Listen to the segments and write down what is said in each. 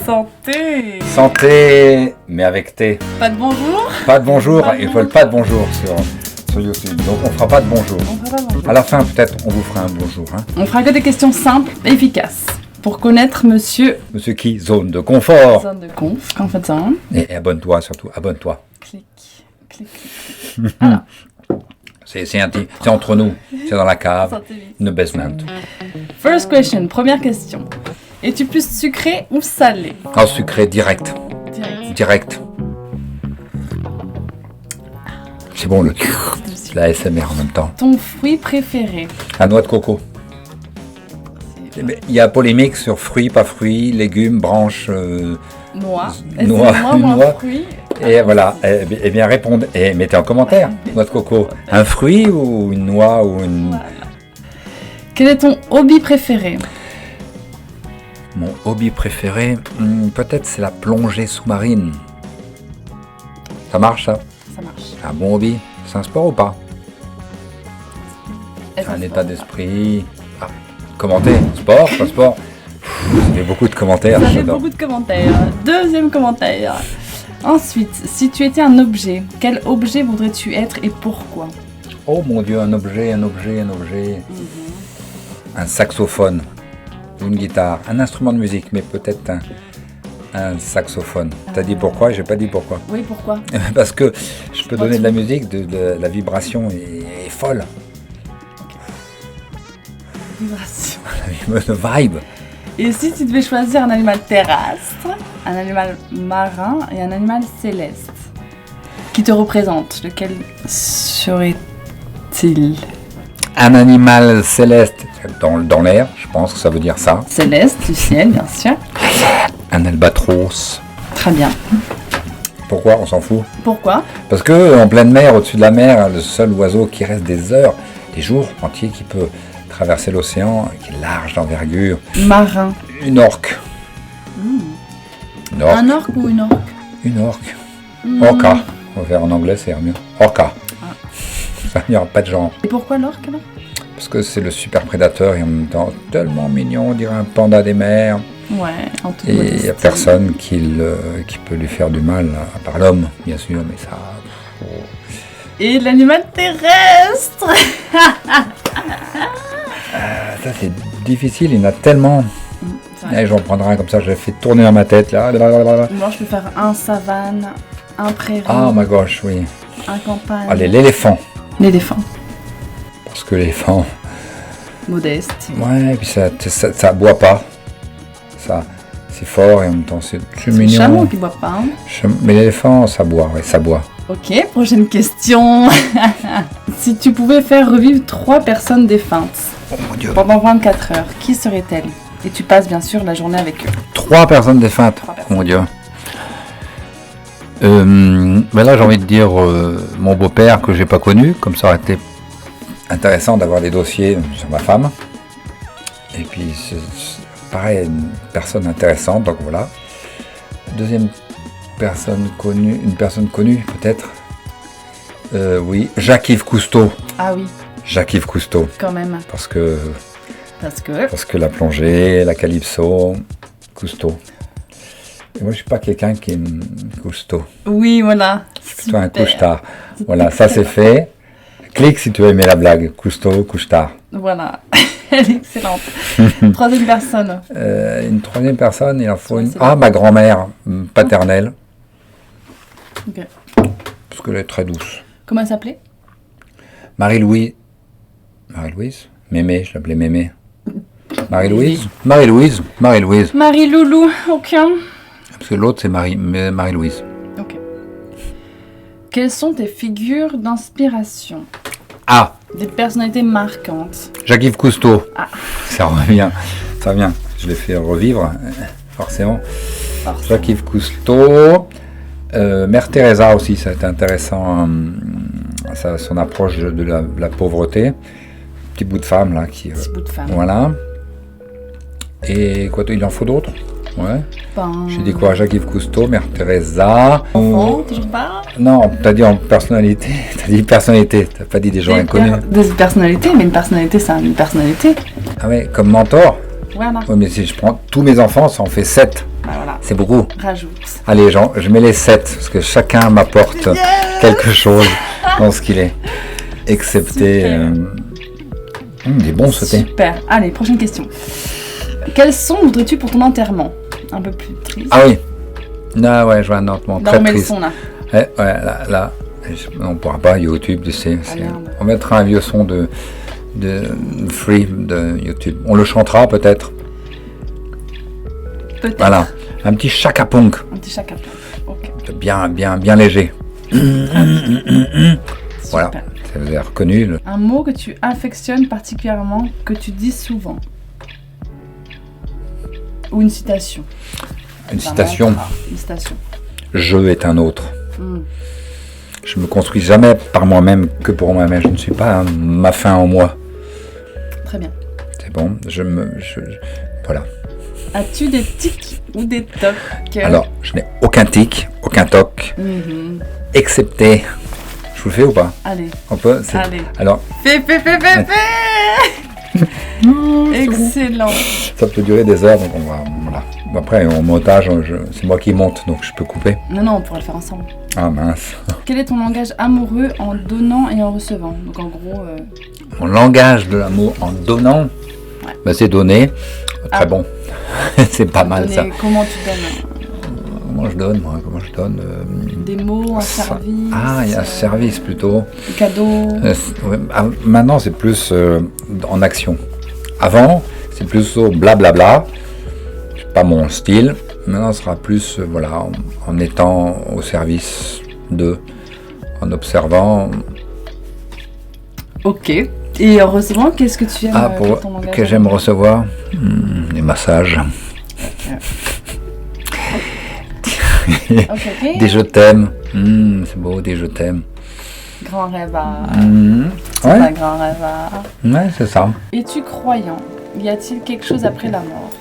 Santé. Santé, mais avec thé. Pas de bonjour. Pas de bonjour, ils veulent pas de bonjour sur YouTube. Donc on fera pas de bonjour. À la fin, peut-être, on vous fera un bonjour. Hein. On fera que des questions simples, efficaces. Pour connaître monsieur... Monsieur qui? Zone de confort. Zone de conf, comfort zone. Et abonne-toi surtout, abonne-toi. Clic, clic, clic. Voilà. C'est entre nous, c'est dans la cave, Santé vite. in the basement. First question, première question. Es-tu plus sucré ou salé? En sucré, direct. Direct. C'est bon, c'est la SMR en même temps. Ton fruit préféré? La noix de coco. Il y a polémique sur fruits, pas fruits, légumes, branches... Noix. Noix. Fruit. Et voilà, eh bien répondez, et mettez en commentaire, noix de coco. Un fruit ou une noix ou une... Voilà. Quel est ton hobby préféré? Mon hobby préféré, peut-être c'est la plongée sous-marine. Ça marche ça? Ça marche. C'est un bon hobby. C'est un sport ou pas? Est-ce Un un état sport? d'esprit. Ah, commenter. Sport, pas sport. Ça fait beaucoup de commentaires. Ça fait j'adore. beaucoup de commentaires. Deuxième commentaire. Ensuite, si tu étais un objet, quel objet voudrais-tu être et pourquoi? Oh mon Dieu, un objet. Un saxophone, une guitare, un instrument de musique, mais peut-être un saxophone. T'as dit pourquoi? J'ai pas dit pourquoi. Oui, pourquoi? Parce que je peux donner de la musique, de la vibration est folle. Vibration. Le vibe. Et si tu devais choisir un animal terrestre, un animal marin et un animal céleste qui te représente, lequel serait-il? Un animal céleste dans l'air, je pense que ça veut dire ça. Céleste, du ciel, bien sûr. Un albatros. Très bien. Pourquoi? On s'en fout. Pourquoi? Parce que en pleine mer, au-dessus de la mer, le seul oiseau qui reste des heures, des jours entiers, qui peut traverser l'océan, qui est large d'envergure. Marin. Une orque. Une orque. Un orque ou une orque? Une orque. Orca. On va faire en anglais, c'est mieux. Orca. Ça n'y aura pas de genre. Et pourquoi l'orque alors? Parce que c'est le super prédateur et en même temps tellement mignon, on dirait un panda des mers. Ouais, en toute Et il modestie. n'y a personne qui peut lui faire du mal, à part l'homme, bien sûr, mais ça... Et l'animal terrestre. Ça c'est difficile, il y en a tellement. C'est vrai. Et j'en prendrai un comme ça, je l'ai fait tourner dans ma tête. Là. Moi, je peux faire un savane, un prairie, Ah ma gauche, oui. un campagne. Allez, l'éléphant. L'éléphant. Parce que l'éléphant, Modeste. ouais, et puis ça boit pas. Ça, c'est fort et en même temps c'est C'est le mignon. chameau qui boit pas. Hein. Mais l'éléphant, ça boit, ouais, ça boit. Ok, prochaine question. Si tu pouvais faire revivre 3 personnes défuntes Oh mon Dieu. pendant 24 heures, qui seraient-elles? Et tu passes bien sûr la journée avec eux. 3 personnes défuntes. 3 personnes. Mon Dieu. Ben là, j'ai envie de dire mon beau-père que j'ai pas connu, comme ça aurait été intéressant d'avoir des dossiers sur ma femme. Et puis, pareil, une personne intéressante, donc voilà. Deuxième personne connue, une personne connue peut-être. Oui, Jacques-Yves Cousteau. Ah oui, Jacques-Yves Cousteau, quand même. parce que Parce que la plongée, la calypso, Cousteau. Et moi, je suis pas quelqu'un qui aime Cousteau. oui, voilà. Je suis plutôt un couche-tard. Voilà, ça c'est fait. Clique si tu veux aimer la blague. Cousteau, couche-tard. Voilà. Elle est excellente. Troisième personne. Une troisième personne, il en faut Ouais, une. c'est Ah, bien. ma grand-mère paternelle, Ok. parce qu'elle est très douce. Comment elle s'appelait? Marie-Louise. Marie-Louise? Mémé, je l'appelais Mémé. Marie-Louise? Marie-Louise. Marie-Louise. Marie-Loulou. Ok. Parce que l'autre, c'est Marie-Louise. Ok. Quelles sont tes figures d'inspiration? Ah, Des personnalités marquantes. Jacques-Yves Cousteau. Ah. Ça revient. Ça vient. Je l'ai fait revivre, forcément. Force. Jacques-Yves Cousteau. Mère Teresa aussi, ça a été intéressant. Son approche de la pauvreté. Petit bout de femme, là. Petit bout de femme. Voilà. Et quoi, il en faut d'autres? Ouais. Ben, J'ai dit quoi? Jacques-Yves Cousteau, Mère Teresa. enfant, toujours pas? Non, t'as dit en personnalité. T'as dit personnalité. T'as pas dit des gens inconnus. Des personnalités, mais une personnalité, c'est une personnalité. Ah ouais, comme mentor. Voilà. Oui, mais si je prends tous mes enfants, ça en fait 7. Bah voilà. C'est beaucoup. Rajoute. Allez, Jean, je mets les 7, parce que chacun m'apporte quelque chose dans ce qu'il est. Excepté... il est bon sauté. Super. Allez, prochaine question. Quel son voudrais-tu pour ton enterrement? Un peu plus triste. Ah oui. Ah ouais, je vois un enterrement Là, très on met triste. le son, là. Ouais, là. On ne pourra pas, YouTube, tu sais. merde. On mettra un vieux son de free de YouTube. On le chantera peut-être. Peut-être. Voilà. Un petit chaka punk. Un petit chacun. Ok. Bien léger. Voilà. Super. Vous avez reconnu. Un mot que tu affectionnes particulièrement, que tu dis souvent. Ou une citation. Une citation. Une citation. Je est un autre. Mm. Je me construis jamais par moi-même que pour moi-même. Je ne suis pas ma fin en moi. Très bien. C'est bon. Voilà. As-tu des tics ou des tocs? Alors, je n'ai aucun tic, aucun toc, Mhm. excepté. Je vous le fais ou pas? Allez. On peut. Allez. Alors, Fais. Excellent. ça peut durer des heures, donc on va. Voilà. Après, en montage, c'est moi qui monte, donc je peux couper. Non, on pourra le faire ensemble. Ah mince. Quel est ton langage amoureux en donnant et en recevant? Donc en gros, Mon langage de l'amour en donnant, Ouais. c'est donner. Très bon. C'est pas mal ça. comment tu donnes? Comment je donne, moi? Comment je donne Des mots, un service? Ah, il y a un service plutôt. Des cadeaux? Ouais, maintenant, c'est plus en action. Avant, c'est plus au blablabla. C'est pas mon style. Maintenant, ce sera plus voilà, en étant au service d'eux, en observant. Ok. Et en recevant, qu'est-ce que tu aimes Pour ton langage que j'aime recevoir des massages, Ok. des je t'aime. C'est beau, des je t'aime. Grand rêveur. C'est Ouais. un grand rêveur. Ouais, c'est ça. Es-tu croyant? Y a-t-il quelque chose après la mort?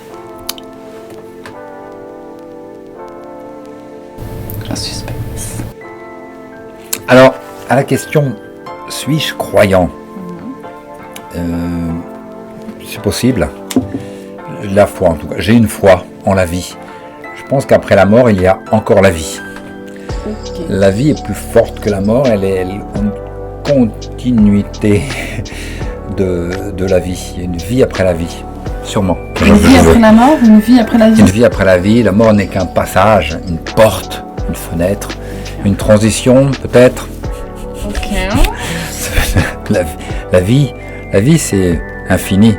Un suspense. Alors, à la question, suis-je croyant? C'est possible. La foi, en tout cas. J'ai une foi en la vie. Je pense qu'après la mort, il y a encore la vie. Ok. La vie est plus forte que la mort. Elle est une continuité de la vie. Il y a une vie après la vie. Sûrement. Une vie après la mort ou une vie après la vie? Une vie après la vie. La mort n'est qu'un passage, une porte, une fenêtre, une transition, peut-être. Ok. La vie, c'est infini.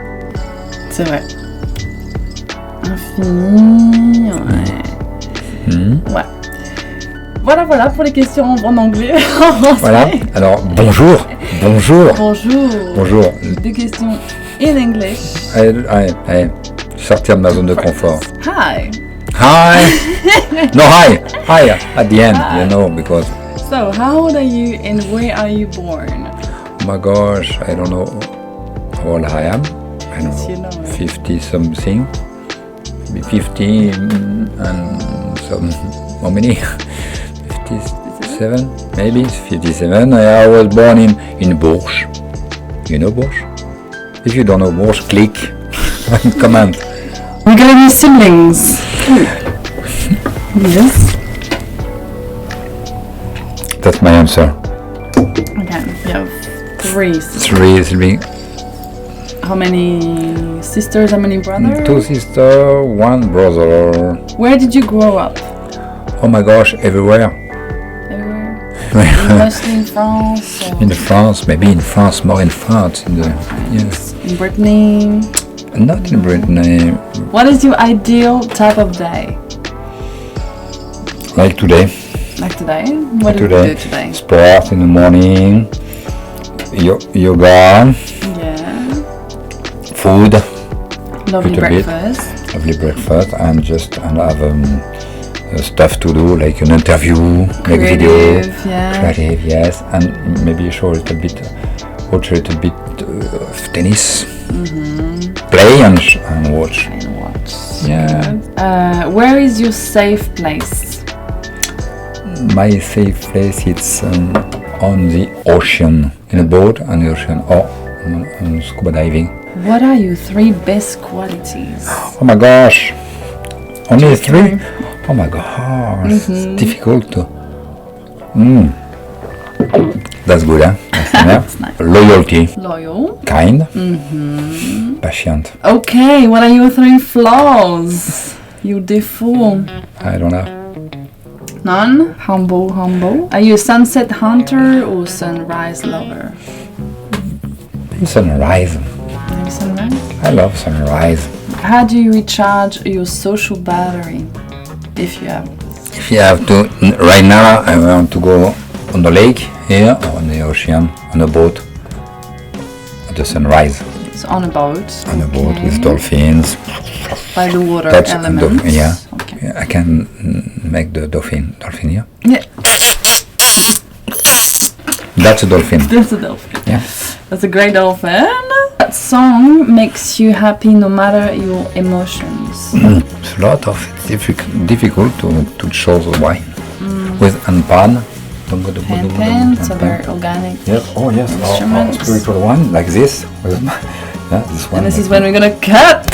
C'est vrai. Infini. Ouais. Ouais. Voilà pour les questions en anglais. En français. Voilà. Alors, bonjour. Bonjour. Deux questions in English. Allez, sortir de ma zone de confort. Hi. No, hi at the end, you know, because, So, how old are you and where are you born? oh my gosh, I don't know how old I am. I don't You know, know. 50 something, maybe 50 and some, how many? 57, maybe 57. I was born in Bourges. You know Bourges? If you don't know Bourges, click and comment. We got any siblings? Yes. That's my answer. Okay, you have three sisters. Three. How many sisters, how many brothers? 2 sisters, 1 brother. Where did you grow up? Oh my gosh, everywhere. Everywhere? Mostly in France? Or In France, maybe in France, more in France. Yes. in Brittany? Not in Britain, What is your ideal type of day? like today. Like today? What do you do today? Sport in the morning, yoga, Yeah. food, Lovely Little bit. breakfast. lovely breakfast, and have stuff to do, like an interview, make video, Creative, yeah. creative, yes, and maybe show a little bit, watch a little bit of tennis, play and watch. And watch. Yeah. Where is your safe place? My safe place it's on the ocean, in a boat on the ocean, or on scuba diving. What are your 3 best qualities? Oh my gosh. Only 3? Oh my gosh. It's difficult to... That's good, huh? That's nice. Loyalty. Loyal. Kind. Patient. Okay, what are your 3 flaws? Your défauts? I don't know. None? Humble. Are you a sunset hunter or sunrise lover? Sunrise. Maybe sunrise? I love sunrise. How do you recharge your social battery? If you have. If you have to... Right now, I want to go on the lake here, or on the ocean, on a boat. At the sunrise. So on a boat. On a boat with dolphins. By the water Touch element. yeah. Okay. I can make the dolphin here. Yeah, That's a dolphin. that's a dolphin. Yeah. That's a great dolphin. That song makes you happy no matter your emotions. It's a lot of difficult to choose why. With pan. Pan, so very organic. Yes. Oh yes. Our Instruments. spiritual one like this. Yeah, this one. And this is when we're gonna cut.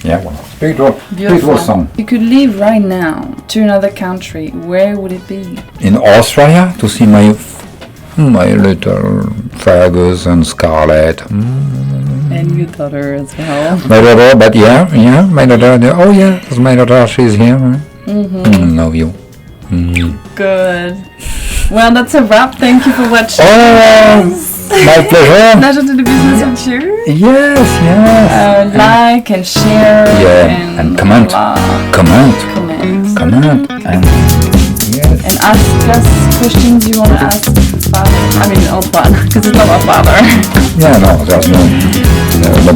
Yeah, well, spiritual song. You could leave right now to another country. Where would it be? In Australia to see my little Fergus and Scarlett. And your daughter as well. My daughter, but yeah, my daughter. Oh yeah, that's my daughter. She's here. Love you. Good. Well, that's a wrap. Thank you for watching. Oh, my pleasure. Pleasure to do business with you. Yes. Like and share. Yeah, and comment. Comment. And yes. And ask us questions you want to ask Father. I mean, Antoine, because it's not my father. Yeah, no, there's no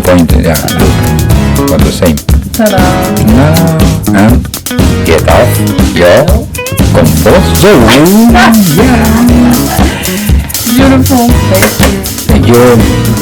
point. Yeah, not the same. Ta-da. Now, and get off your comfort zone. Yeah. Beautiful. Thank you. Thank you.